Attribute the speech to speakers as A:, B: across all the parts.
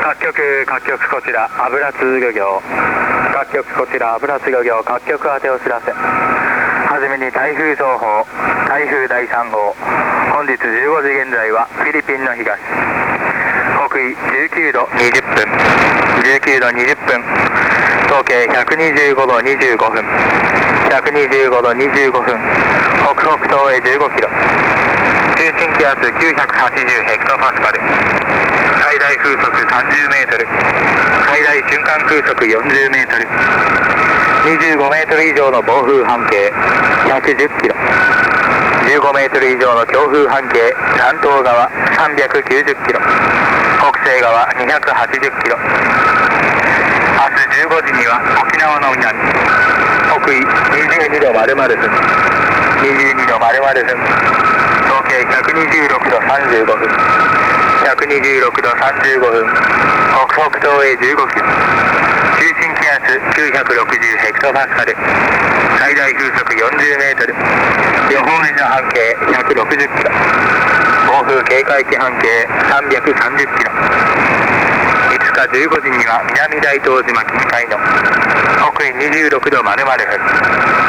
A: 各局こちら油津漁業、各局こちら油津漁業、各局宛てお知らせ。はじめに台風情報、台風第3号、本日15時現在はフィリピンの東、北緯19度20分、19度20分、東経125度25分、125度25分、北北東へ15キロ、中心気圧980ヘクトパスカル、最大風速30メートル、最大瞬間風速40メートル、25メートル以上の暴風半径110キロ、15メートル以上の強風半径南東側390キロ、北西側280キロ。明日15時には沖縄の南、北緯22度〇〇分、22度〇〇分、東経126度35分、126度35分、北北東へ15キロ、中心気圧960ヘクトパスカル、最大風速40メートル、予報円の半径160キロ、暴風警戒値半径330キロ。5日15時には南大東島近海の北緯26度〇〇分、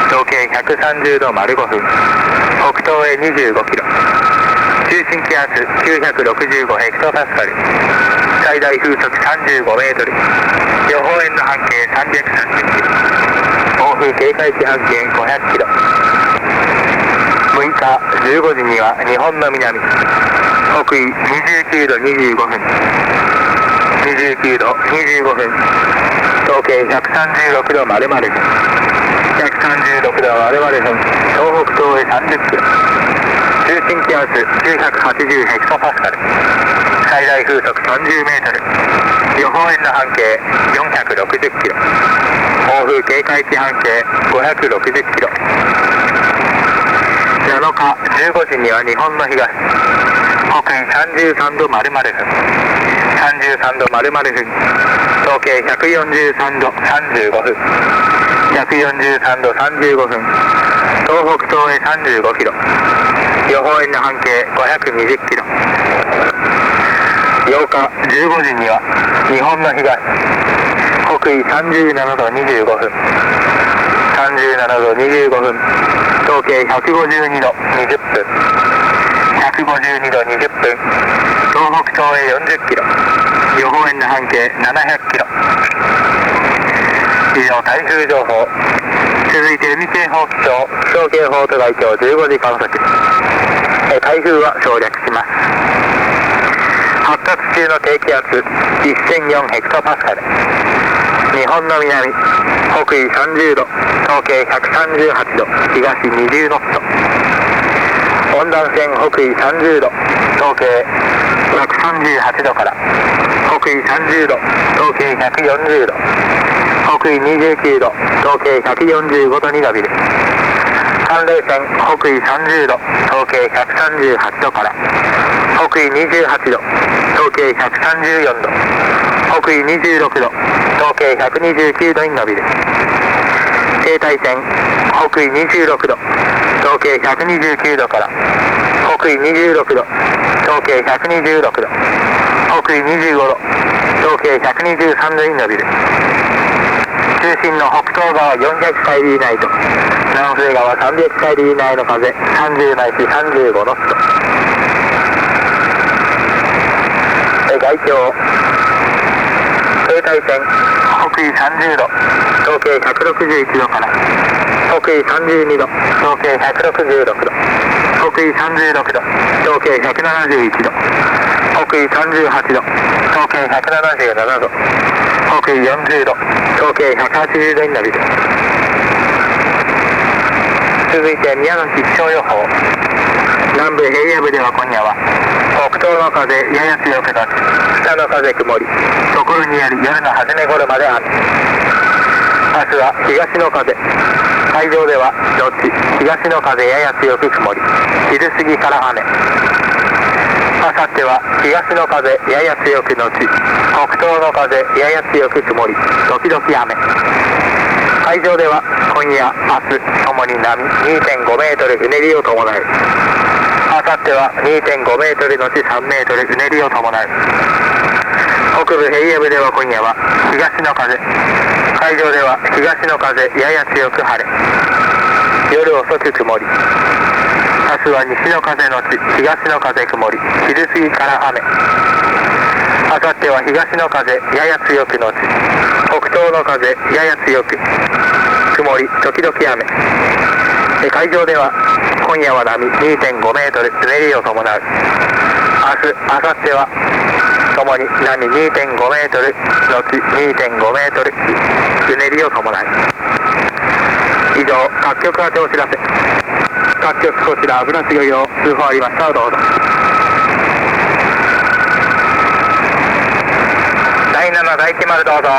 A: 東経130度05分、北東へ25キロ、中心気圧965ヘクトパスカル、最大風速35メートル、予報円の半径330キロ、暴風警戒値半径500キロ。6日15時には日本の南、北緯29度25分、29度25分、東経136度〇〇分、136度〇〇分、東北東へ30キロ、中心気圧980ヘクトパスカル、最大風速30メートル、予報円の半径460キロ、暴風警戒値半径560キロ。7日15時には日本の東、北緯33度〇〇分、33度〇〇分、東経143度35分、143度35分、東北東へ35キロ、予報円の半径520キロ。8日15時には日本の東、北緯37度25分、37度25分、東経152度20分、152度20分、東北東へ40キロ、予報円の半径700キロ。以上、台風情報。続いて海警報気象、気象警報と概況15時観測。台風は省略します。発達中の低気圧1004ヘクトパスカル、日本の南、北緯30度、東経138度、東20ノット、温暖線北緯30度、東経138度から北緯30度、東経140度、北緯29度、東経145度に伸びる。寒冷線北緯30度、東経138度から北緯28度、東経134度、北緯26度、東経129度に伸びる。停滞線北緯26度、東経129度から北緯26度、東経126度、北緯25度、東経123度に伸びる。中心の北東側400海里以内と南西側300海里以内の風30ないし35ノット。概況、停滞線北緯30度、東経161度から北緯32度、東経166度、北緯36度、東経171度、北緯38度、東経177度、北緯40度、東経180度に伸びる。続いて宮崎気象予報。南部平野部では今夜は北東の風やや強くなり、北の風曇り、ところにより夜の初め頃まで雨。明日は東の風、海上ではどっち東の風やや強く曇り、昼過ぎから雨。明後日は東の風やや強くのち北東の風やや強く曇り、時々雨。海上では今夜明日ともに波 2.5 メートルうねりを伴う。明後日は 2.5 メートルのち3メートルうねりを伴う。北部平野部では今夜は東の風、海上では東の風やや強く晴れ、夜遅く曇り、明日は西の風のち東の風曇り、昼過ぎから雨、明後日は東の風やや強くのち北東の風やや強く曇り時々雨、海上では今夜は波 2.5 メートルうねりを伴う。明日明後日はともに波 2.5 メートルのち 2.5 メートルうねりを伴う。以上、各局宛てお知らせ。各局こちら油津漁業、通報ありましたらどうぞ。第7第1丸どうぞ。